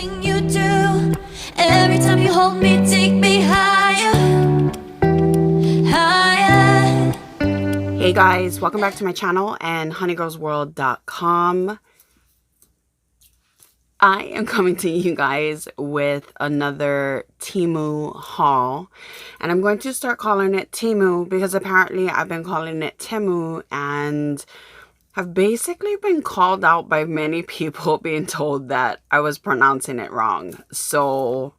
Everything you do, every time you hold me, take me higher, higher. Hey guys, welcome back to my channel and honeygirlsworld.com. I am coming to you guys with another Temu haul, and I'm going to start calling it Temu because apparently I've been calling it Temu and have basically been called out by many people being told that I was pronouncing it wrong. So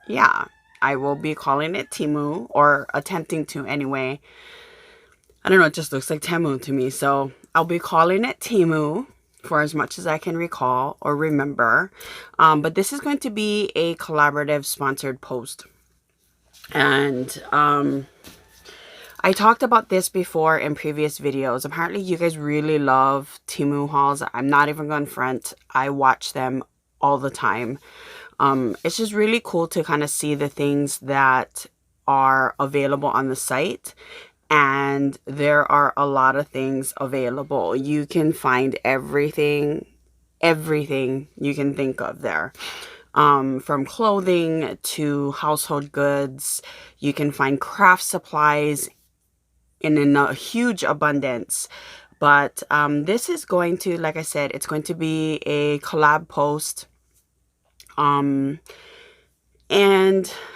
yeah, I will be calling it Temu, or attempting to anyway. I don't know, it just looks like Temu to me. So I'll be calling it Temu for as much as I can recall or remember. But this is going to be a collaborative sponsored post. And I talked about this before in previous videos. Apparently you guys really love Temu hauls. I'm not even going to front. I watch them all the time. It's just really cool to kind of see the things that are available on the site. And there are a lot of things available. You can find everything you can think of there. From clothing to household goods. You can find craft supplies in a huge abundance. But this is going to, like I said, it's going to be a collab post. And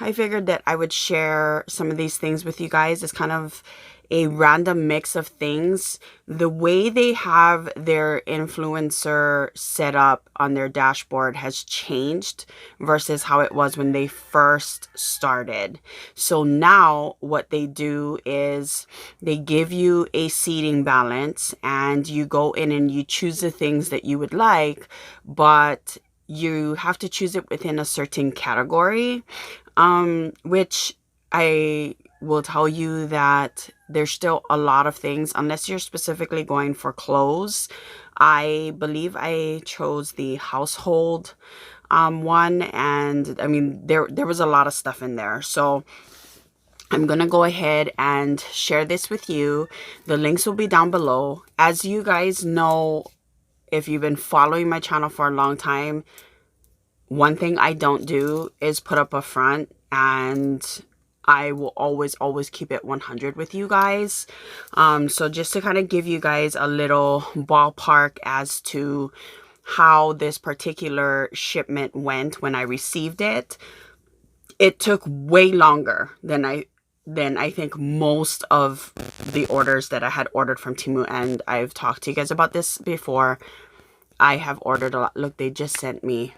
I figured that I would share some of these things with you guys. It's kind of a random mix of things. The way they have their influencer set up on their dashboard has changed versus how it was when they first started. So now what they do is they give you a seating balance and you go in and you choose the things that you would like, but you have to choose it within a certain category, which I will tell you that there's still a lot of things, unless you're specifically going for clothes. I believe I chose the household one, and I mean, there was a lot of stuff in there. So I'm going to go ahead and share this with you. The links will be down below. As you guys know, if you've been following my channel for a long time, one thing I don't do is put up a front, and I will always keep it 100 with you guys. So just to kind of give you guys a little ballpark as to how this particular shipment went when I received it, it took way longer than I think most of the orders that I had ordered from Temu, and I've talked to you guys about this before. I have ordered a lot. Look, they just sent me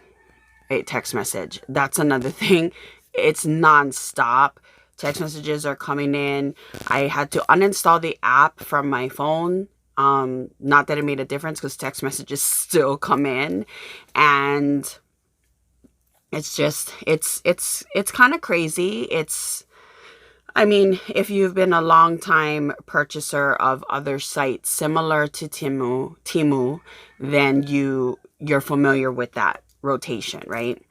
a text message. That's another thing. It's non-stop. Text messages are coming in. I had to uninstall the app from my phone. Not that it made a difference because text messages still come in, and it's just it's kind of crazy. I mean, if you've been a long time purchaser of other sites similar to Temu, then you're familiar with that rotation, right?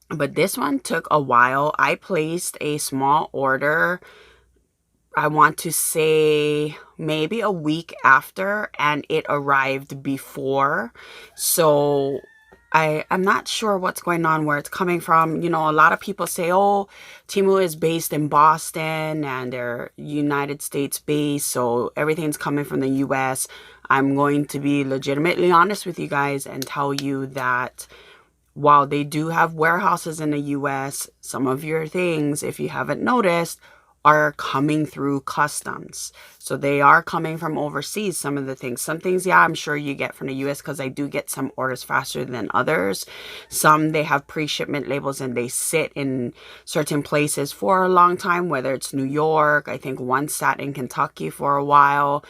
But this one took a while. I placed a small order, I want to say maybe a week after, and it arrived before. So I'm not sure what's going on, where it's coming from. You know, a lot of people say, oh, Temu is based in Boston and they're United States based, so everything's coming from the US. I'm going to be legitimately honest with you guys and tell you that while they do have warehouses in the US, some of your things, if you haven't noticed, are coming through customs. So they are coming from overseas, some of the things. Some things, yeah, I'm sure you get from the US, because I do get some orders faster than others. Some, they have pre-shipment labels and they sit in certain places for a long time, whether it's New York. I think one sat in Kentucky for a while,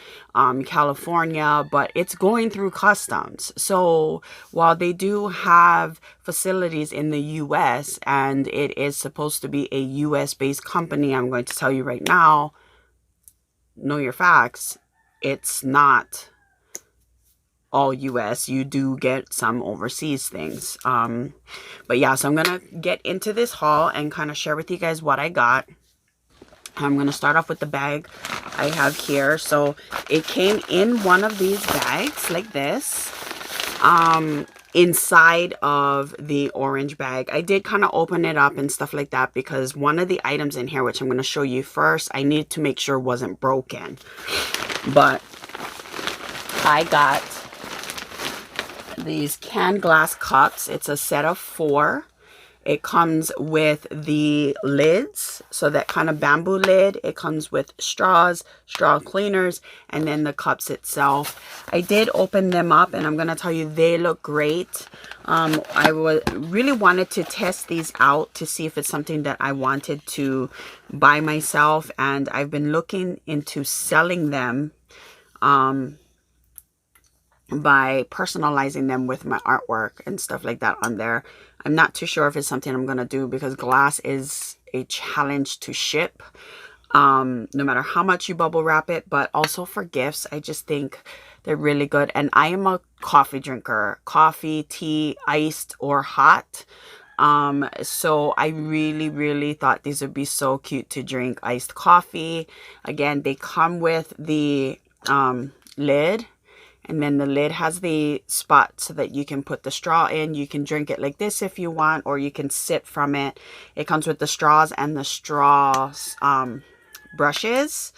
California, but it's going through customs. So while they do have facilities in the US and it is supposed to be a US based company, I'm going to tell you right now, know your facts, it's not all US. You do get some overseas things. But yeah, so I'm gonna get into this haul and kind of share with you guys what I got. I'm going to start off with the bag I have here. So it came in one of these bags like this. inside of the orange bag. I did kind of open it up and stuff like that because one of the items in here, which I'm going to show you first, I needed to make sure wasn't broken. But I got these canned glass cups. It's a set of 4. It comes with the lids, so that kind of bamboo lid. It comes with straws, straw cleaners, and then the cups itself. I did open them up, and I'm going to tell you they look great. I really wanted to test these out to see if it's something that I wanted to buy myself, and I've been looking into selling them by personalizing them with my artwork and stuff like that on there. I'm not too sure if it's something I'm going to do because glass is a challenge to ship, no matter how much you bubble wrap it. But also for gifts, I just think they're really good. And I am a coffee drinker, coffee, tea, iced or hot. So I really thought these would be so cute to drink iced coffee. Again, they come with the lid. And then the lid has the spot so that you can put the straw in. You can drink it like this if you want, or you can sip from it. It comes with the straws and the straws brushes.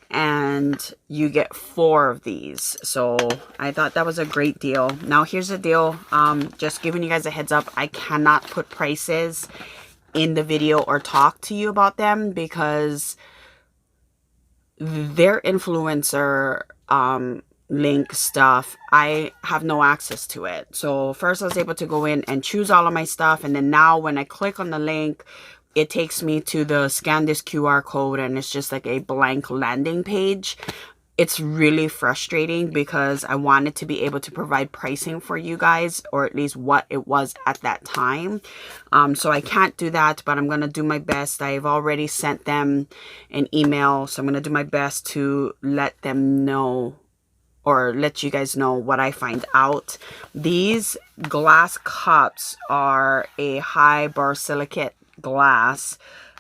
And you get 4 of these. So I thought that was a great deal. Now here's the deal. Just giving you guys a heads up. I cannot put prices in the video or talk to you about them because their influencer link stuff, I have no access to it. So first I was able to go in and choose all of my stuff, and then now when I click on the link, it takes me to the scan this QR code, and it's just like a blank landing page. It's really frustrating because I wanted to be able to provide pricing for you guys, or at least what it was at that time. So I can't do that, but I'm going to do my best. I've already sent them an email, so I'm going to do my best to let them know, or let you guys know what I find out. These glass cups are a high borosilicate glass.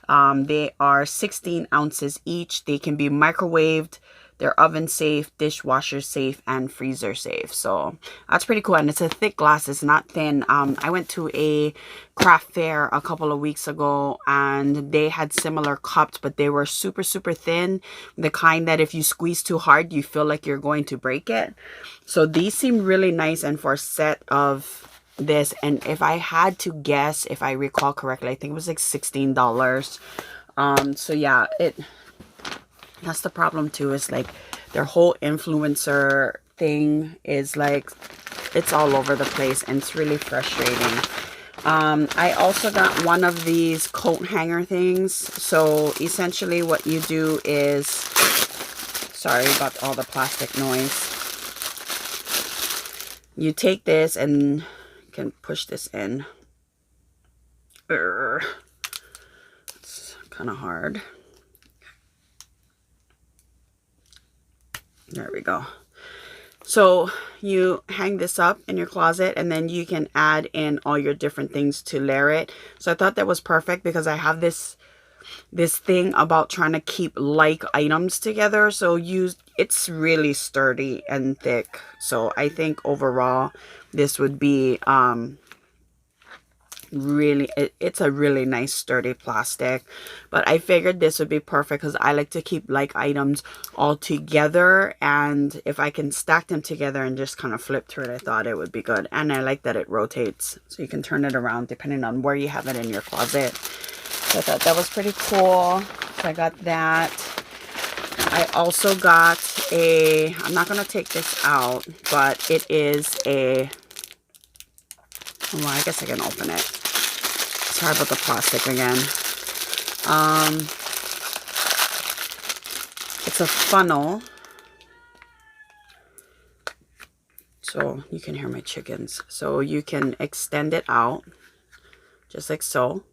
They are 16 ounces each. They can be microwaved. They're oven safe, dishwasher safe, and freezer safe. So that's pretty cool. And it's a thick glass. It's not thin. I went to a craft fair a couple of weeks ago, and they had similar cups, but they were super thin. The kind that if you squeeze too hard, you feel like you're going to break it. So these seem really nice. And for a set of this, and if I had to guess, if I recall correctly, I think it was like $16. So yeah, that's the problem too, is like their whole influencer thing is like, it's all over the place, and it's really frustrating. I also got one of these coat hanger things. So essentially what you do is, sorry about all the plastic noise. You take this and you can push this in. It's kind of hard. There we go. So you hang this up in your closet, and then you can add in all your different things to layer it. So I thought that was perfect because I have this thing about trying to keep like items together. So it's really sturdy and thick. So I think overall this would be really, it's a really nice sturdy plastic. But I figured this would be perfect because I like to keep like items all together, and if I can stack them together and just kind of flip through it, I thought it would be good. And I like that it rotates, so you can turn it around depending on where you have it in your closet. So I thought that was pretty cool. So I got that. I also got I'm not going to take this out, but it is well, I guess I can open it. Sorry about the plastic again. It's a funnel. So you can hear my chickens. So you can extend it out just like so.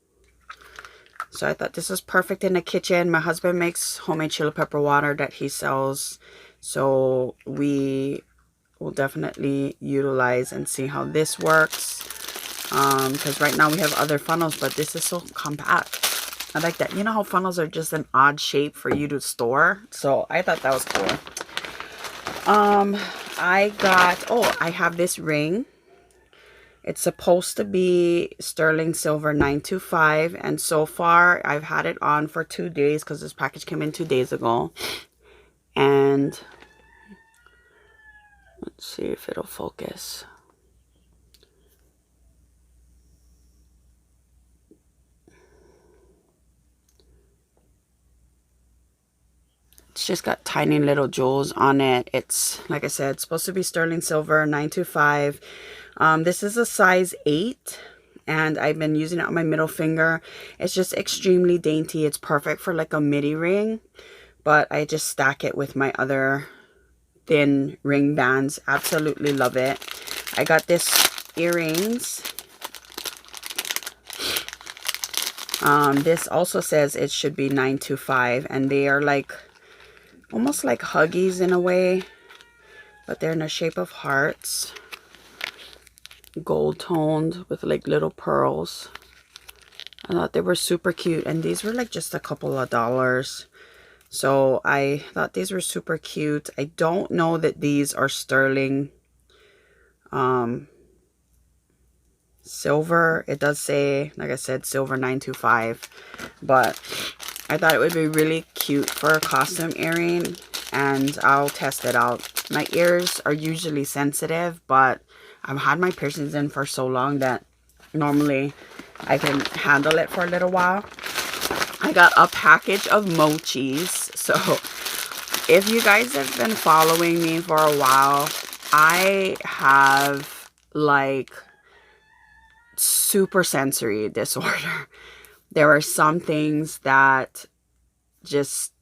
So I thought this was perfect in the kitchen. My husband makes homemade chili pepper water that he sells. So we will definitely utilize and see how this works. Because right now we have other funnels, but this is so compact. I like that. You know how funnels are just an odd shape for you to store? So I thought that was cool. I have this ring. It's supposed to be sterling silver 925, and so far I've had it on for 2 days because this package came in 2 days ago. And let's see if it'll focus. It's just got tiny little jewels on it. It's, like I said, it's supposed to be sterling silver 925. This is a size 8, and I've been using it on my middle finger. It's just extremely dainty. It's perfect for like a midi ring, but I just stack it with my other thin ring bands. Absolutely love it. I got this earrings. This also says it should be 925, and they are like almost like huggies in a way, but they're in the shape of hearts, gold toned with like little pearls. I thought they were super cute, and these were like just a couple of dollars, so I thought these were super cute. I don't know that these are sterling silver. It does say, like I said, silver 925, but I thought it would be really cute for a costume earring, and I'll test it out. My ears are usually sensitive, but I've had my piercings in for so long that normally I can handle it for a little while. I got a package of Mochis. So if you guys have been following me for a while, I have like super sensory disorder. There are some things that just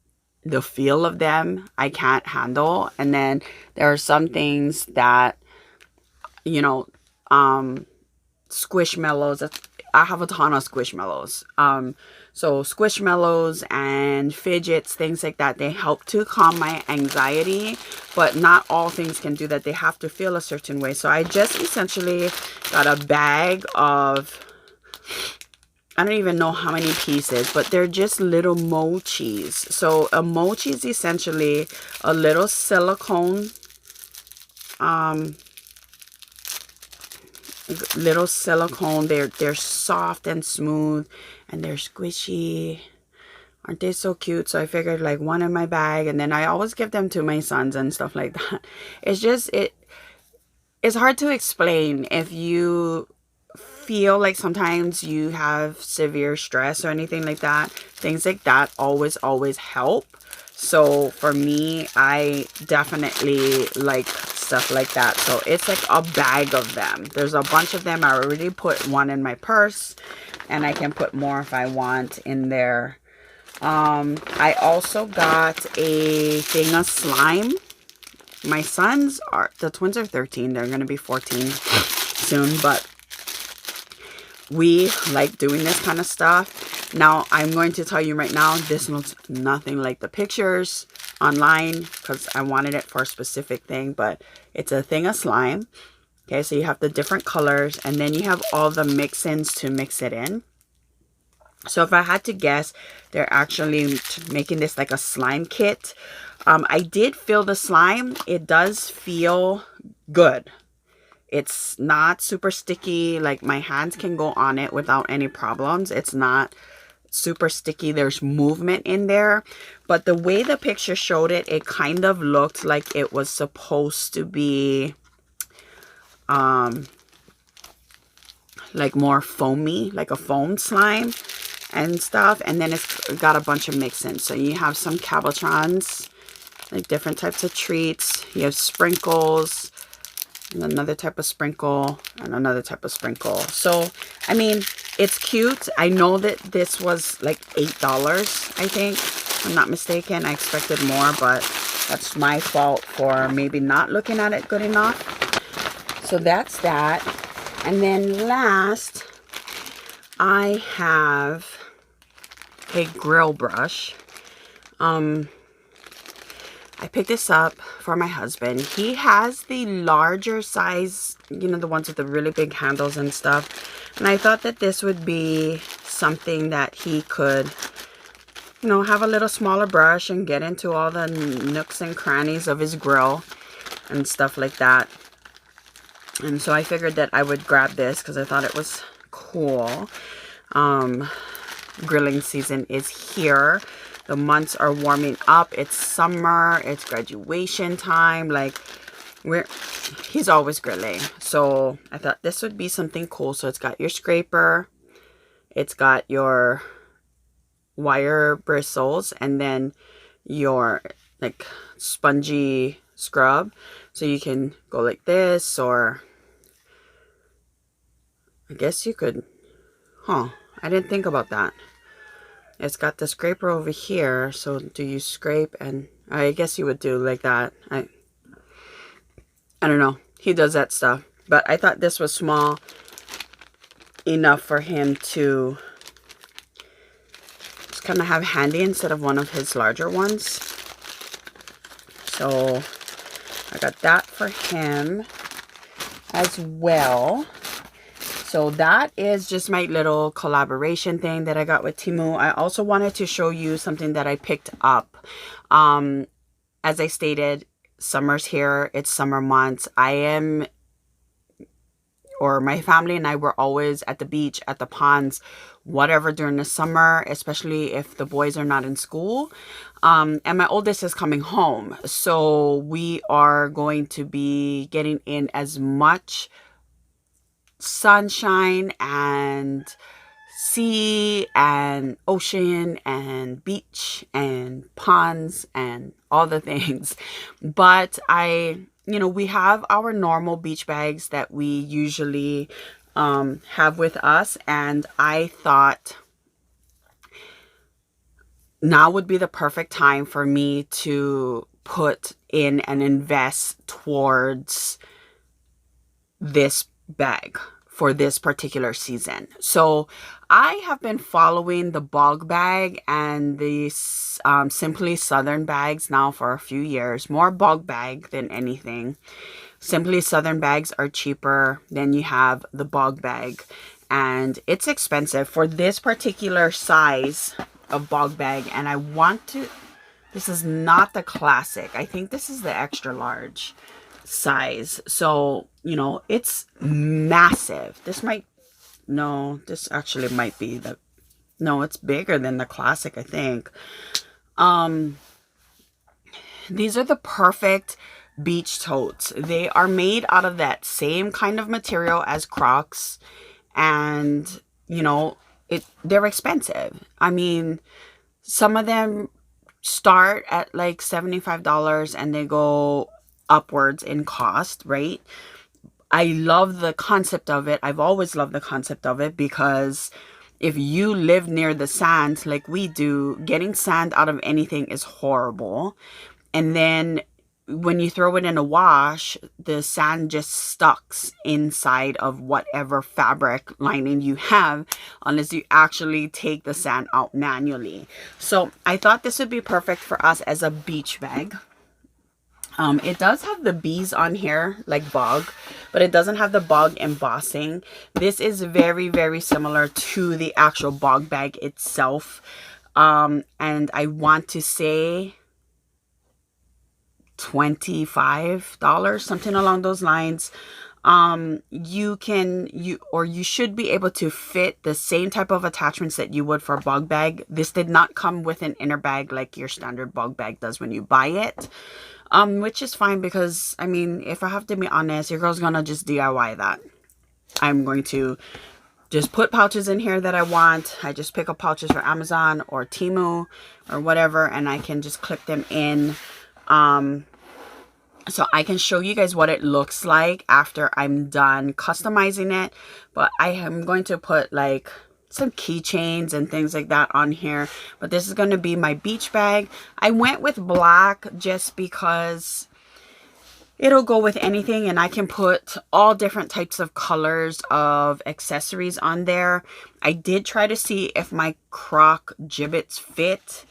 the feel of them I can't handle, and then there are some things that, you know, squishmallows. I have a ton of squishmallows. So squishmallows and fidgets, things like that, they help to calm my anxiety, but not all things can do that. They have to feel a certain way. So I just essentially got a bag of, I don't even know how many pieces, but they're just little mochis. So a mochi is essentially a little silicone, they're soft and smooth, and they're squishy. Aren't they so cute? So I figured like one in my bag, and then I always give them to my sons and stuff like that. It's just, it's hard to explain. If you feel like sometimes you have severe stress or anything like that, things like that always help. So for me, I definitely like stuff like that. So it's like a bag of them. There's a bunch of them. I already put one in my purse, and I can put more if I want in there. I also got a thing of slime. My sons are, the twins are 13. They're going to be 14 soon, but we like doing this kind of stuff. Now, I'm going to tell you right now, this looks nothing like the pictures online because I wanted it for a specific thing, but it's a thing of slime. Okay, so you have the different colors, and then you have all the mix-ins to mix it in. So if I had to guess, they're actually making this like a slime kit. I did feel the slime. It does feel good. It's not super sticky. Like my hands can go on it without any problems. It's not super sticky. There's movement in there. But the way the picture showed it, it kind of looked like it was supposed to be like more foamy, like a foam slime and stuff. And then it's got a bunch of mix-ins. So you have some cabotrons, like different types of treats. You have sprinkles, and another type of sprinkle, and another type of sprinkle. So, I mean, it's cute. I know that this was like $8, I think, if I'm not mistaken. I expected more, but that's my fault for maybe not looking at it good enough. So that's that. And then last, I have a grill brush. I picked this up for my husband. He has the larger size, you know, the ones with the really big handles and stuff. And I thought that this would be something that he could, you know, have a little smaller brush and get into all the nooks and crannies of his grill and stuff like that. And so I figured that I would grab this because I thought it was cool. Grilling season is here. The months are warming up. It's summer. It's graduation time. Like, he's always grilling. So I thought this would be something cool. So it's got your scraper. It's got your wire bristles. And then your, like, spongy scrub. So you can go like this, or I guess you could, I didn't think about that. It's got the scraper over here. So do you scrape? And I guess you would do like that. I don't know. He does that stuff. But I thought this was small enough for him to just kind of have handy instead of one of his larger ones. So I got that for him as well. So that is just my little collaboration thing that I got with Temu. I also wanted to show you something that I picked up. As I stated, summer's here. It's summer months. My family and I were always at the beach, at the ponds, whatever during the summer, especially if the boys are not in school. And my oldest is coming home. So we are going to be getting in as much sunshine and sea and ocean and beach and ponds and all the things. But we have our normal beach bags that we usually have with us, and I thought now would be the perfect time for me to put in and invest towards this bag for this particular season. So I have been following the BOGG bag and the Simply Southern bags now for a few years. More BOGG bag than anything. Simply Southern bags are cheaper than you have the BOGG bag, and it's expensive for this particular size of BOGG bag. And I want to, this is not the classic. I think this is the extra large size. So, it's massive. This actually might be it's bigger than the classic, I think. These are the perfect beach totes. They are made out of that same kind of material as Crocs, and they're expensive. I mean, some of them start at like $75 and they go upwards in cost, right? I love the concept of it. I've always loved the concept of it because if you live near the sand like we do, getting sand out of anything is horrible. And then when you throw it in a wash, the sand just stucks inside of whatever fabric lining you have, unless you actually take the sand out manually. So I thought this would be perfect for us as a beach bag. It does have the bees on here like BOGG, but it doesn't have the BOGG embossing. This is very, very similar to the actual BOGG bag itself. And I want to say $25, something along those lines. You should be able to fit the same type of attachments that you would for a BOGG bag. This did not come with an inner bag like your standard BOGG bag does when you buy it. Which is fine because, I mean, if I have to be honest, your girl's gonna just DIY that. I'm going to just put pouches in here that I want. I just pick up pouches for Amazon or Temu or whatever, and I can just clip them in. So I can show you guys what it looks like after I'm done customizing it. But I am going to put like some keychains and things like that on here. But this is going to be my beach bag. I went with black just because it'll go with anything, and I can put all different types of colors of accessories on there. I did try to see if my croc gibbets fit,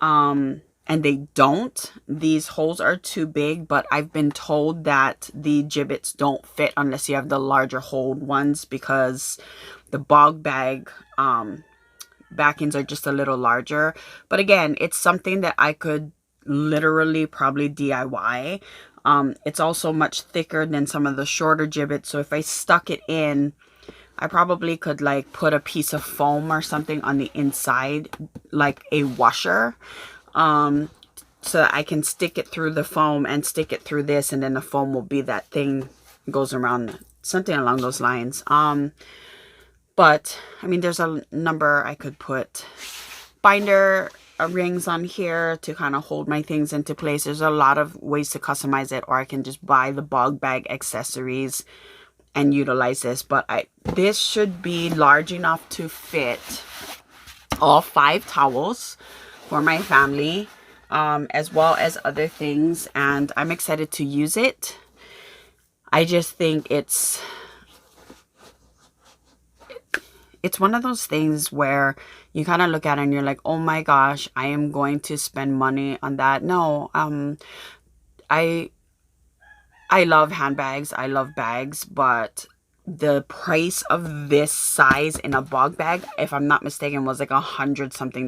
and they don't. These holes are too big, but I've been told that the gibbets don't fit unless you have the larger hole ones, because the BOGG bag backings are just a little larger. But again, it's something that I could literally probably DIY. It's also much thicker than some of the shorter gibbets. So if I stuck it in, I probably could like put a piece of foam or something on the inside, like a washer, so that I can stick it through the foam and stick it through this, and then the foam will be that thing goes around, something along those lines. But I mean, there's a number. I could put binder rings on here to kind of hold my things into place. There's a lot of ways to customize it, or I can just buy the BOGG bag accessories and utilize this. But this should be large enough to fit all 5 towels for my family, as well as other things, and I'm excited to use it. I just think it's one of those things where you kind of look at it and you're like, oh my gosh, I am going to spend money on that. No, I love handbags, I love bags, but the price of this size in a BOGG bag, if I'm not mistaken, was like $100 something,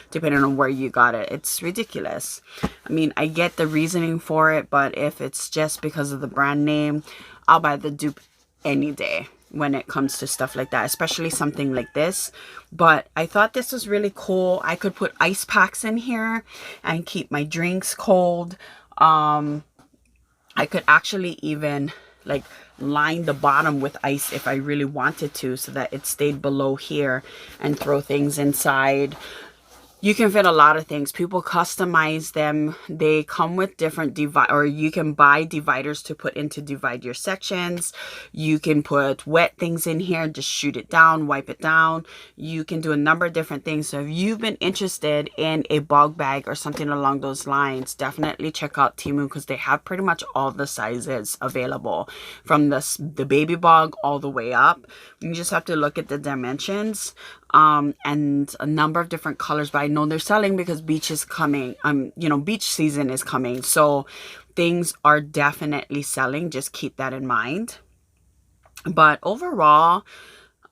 depending on where you got it. It's ridiculous. I mean, I get the reasoning for it, but if it's just because of the brand name, I'll buy the Dupe any day when it comes to stuff like that, especially something like this. But I thought this was really cool. I could put ice packs in here and keep my drinks cold. I could actually even like line the bottom with ice if I really wanted to, so that it stayed below here, and throw things inside. You can fit a lot of things. People customize them. They come with different or you can buy dividers to put in to divide your sections. You can put wet things in here, just shoot it down, wipe it down. You can do a number of different things. So if you've been interested in a BOGG bag or something along those lines, definitely check out Temu, because they have pretty much all the sizes available, from the baby BOGG all the way up. You just have to look at the dimensions, and a number of different colors. But I know they're selling because beach is coming. Beach season is coming, so things are definitely selling. Just keep that in mind. But overall,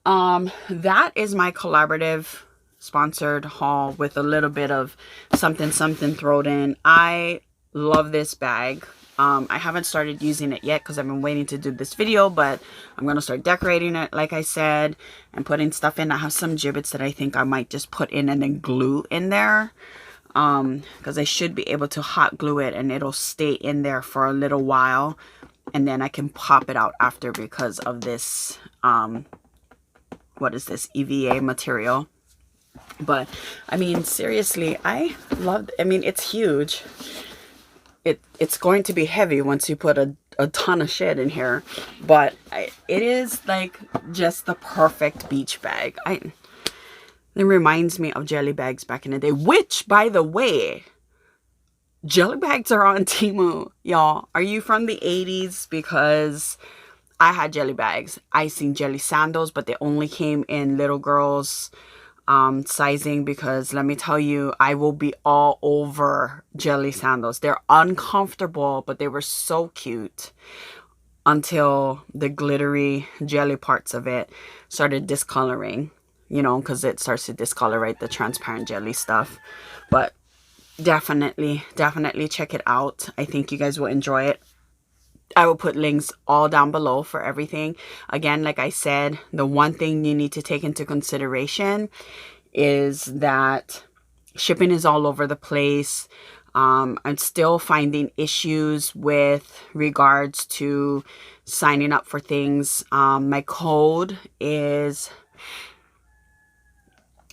that is my collaborative sponsored haul with a little bit of something thrown in. I love this bag. I haven't started using it yet because I've been waiting to do this video, but I'm going to start decorating it, like I said, and putting stuff in. I have some gibbets that I think I might just put in and then glue in there, because I should be able to hot glue it and it'll stay in there for a little while, and then I can pop it out after because of this, what is this, EVA material. But I mean, seriously, it's huge. It's going to be heavy once you put a ton of shit in here, but it is like just the perfect beach bag. It reminds me of jelly bags back in the day, which, by the way, jelly bags are on Temu, y'all. Are you from the 80s? Because I had jelly bags. I seen jelly sandals, but they only came in little girls sizing, because let me tell you, I will be all over jelly sandals. They're uncomfortable, but they were so cute until the glittery jelly parts of it started discoloring, because it starts to discolorate the transparent jelly stuff. But definitely check it out. I think you guys will enjoy it. I will put links all down below for everything. Again, like I said, the one thing you need to take into consideration is that shipping is all over the place. I'm still finding issues with regards to signing up for things. My code is,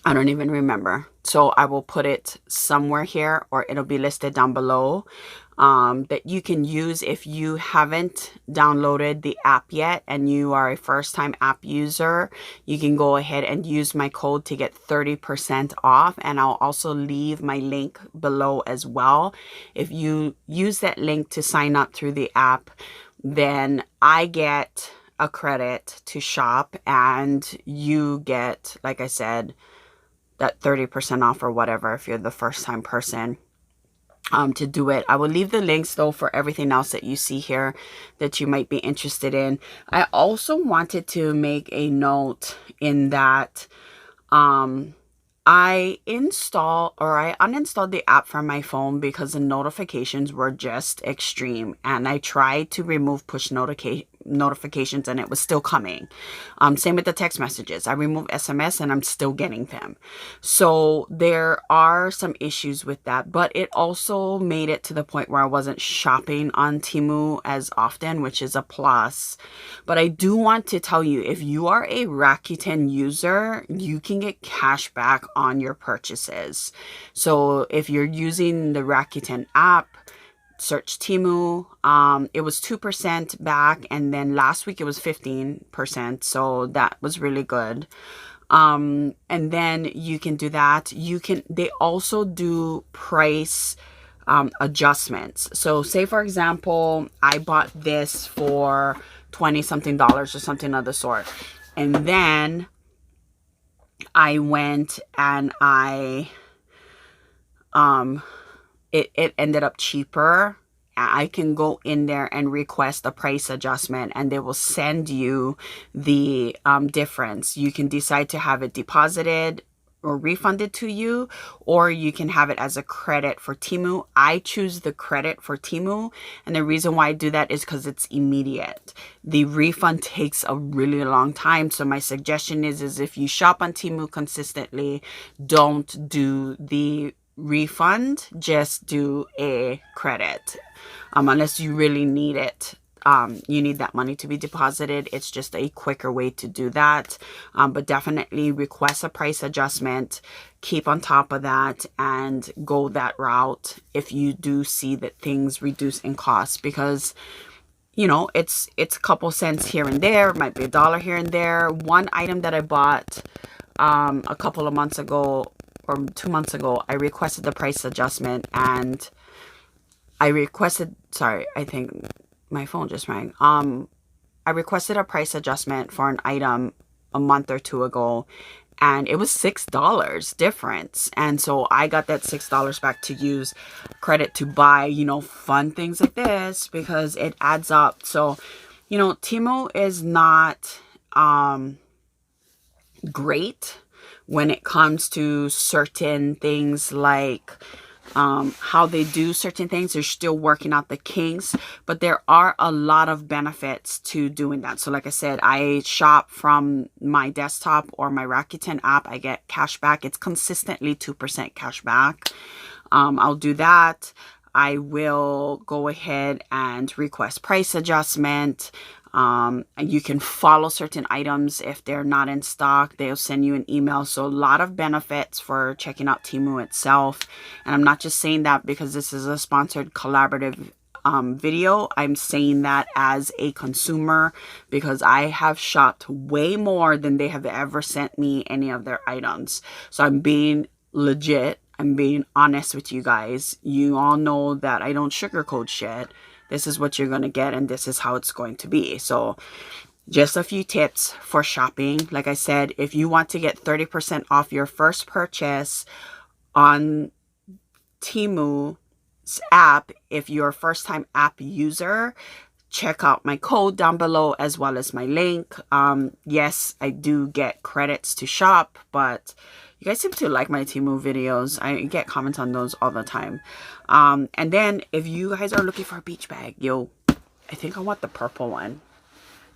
I don't even remember. So I will put it somewhere here, or it'll be listed down below, that you can use if you haven't downloaded the app yet and you are a first-time app user. You can go ahead and use my code to get 30% off, and I'll also leave my link below as well. If you use that link to sign up through the app, then I get a credit to shop, and you get, like I said, that 30% off or whatever if you're the first-time person to do it. I will leave the links though for everything else that you see here that you might be interested in. I also wanted to make a note in that I uninstalled the app from my phone because the notifications were just extreme, and I tried to remove push notifications and it was still coming. Same with the text messages. I removed SMS and I'm still getting them. So there are some issues with that, but it also made it to the point where I wasn't shopping on Temu as often, which is a plus. But I do want to tell you, if you are a Rakuten user, you can get cash back on your purchases. So if you're using the Rakuten app, search Temu. It was 2% back, and then last week it was 15%. So that was really good. And then you can do that. They also do price adjustments. So say for example, I bought this for 20 something dollars or something of the sort. And then I went and it ended up cheaper. I can go in there and request a price adjustment and they will send you the difference. You can decide to have it deposited or refunded to you, or you can have it as a credit for Temu. I choose the credit for Temu, and the reason why I do that is because it's immediate. The refund takes a really long time, so my suggestion is if you shop on Temu consistently, don't do the refund, just do a credit, unless you really need it. You need that money to be deposited. It's just a quicker way to do that. But definitely request a price adjustment, keep on top of that, and go that route if you do see that things reduce in cost, because you know, it's a couple cents here and there, it might be $1 here and there. One item that I bought a couple of months ago or 2 months ago, I requested the price adjustment, and I think my phone just rang. I requested a price adjustment for an item a month or two ago, and it was $6 difference. And so I got that $6 back to use credit to buy, you know, fun things like this, because it adds up. So, you know, Temu is not great when it comes to certain things, like how they do certain things. They're still working out the kinks, but there are a lot of benefits to doing that. So like I said, I shop from my desktop or my Rakuten app. I get cash back. It's consistently 2% cash back. I'll do that. I will go ahead and request price adjustment. And you can follow certain items if they're not in stock. They'll send you an email. So a lot of benefits for checking out Temu itself. And I'm not just saying that because this is a sponsored collaborative video. I'm saying that as a consumer, because I have shopped way more than they have ever sent me any of their items. So I'm being legit. I'm being honest with you guys. You all know that I don't sugarcoat shit. This is what you're going to get, and this is how it's going to be. So just a few tips for shopping. Like I said, if you want to get 30% off your first purchase on Temu's app, if you're a first-time app user, check out my code down below as well as my link. Yes, I do get credits to shop, but you guys seem to like my Temu videos. I get comments on those all the time. And then if you guys are looking for a beach bag, I think I want the purple one.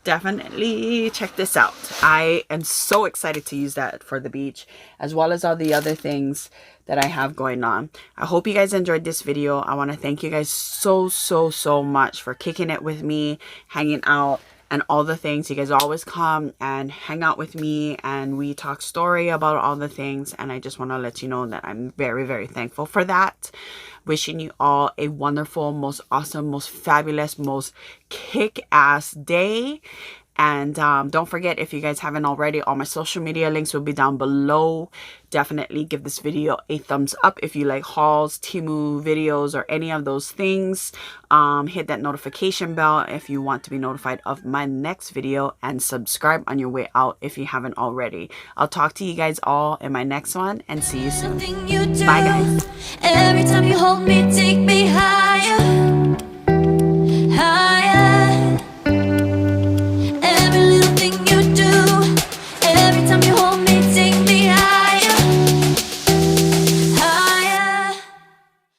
Definitely check this out. I am so excited to use that for the beach, as well as all the other things that I have going on. I hope you guys enjoyed this video. I want to thank you guys so much for kicking it with me, hanging out, and all the things. You guys always come and hang out with me, and we talk story about all the things, and I just want to let you know that I'm very thankful for that. Wishing you all a wonderful, most awesome, most fabulous, most kick-ass day. And don't forget, if you guys haven't already, all my social media links will be down below. Definitely give this video a thumbs up if you like hauls, Temu videos, or any of those things. Hit that notification bell if you want to be notified of my next video, and subscribe on your way out if you haven't already. I'll talk to you guys all in my next one, and see you soon. Bye guys. Every time you hold me, take me higher.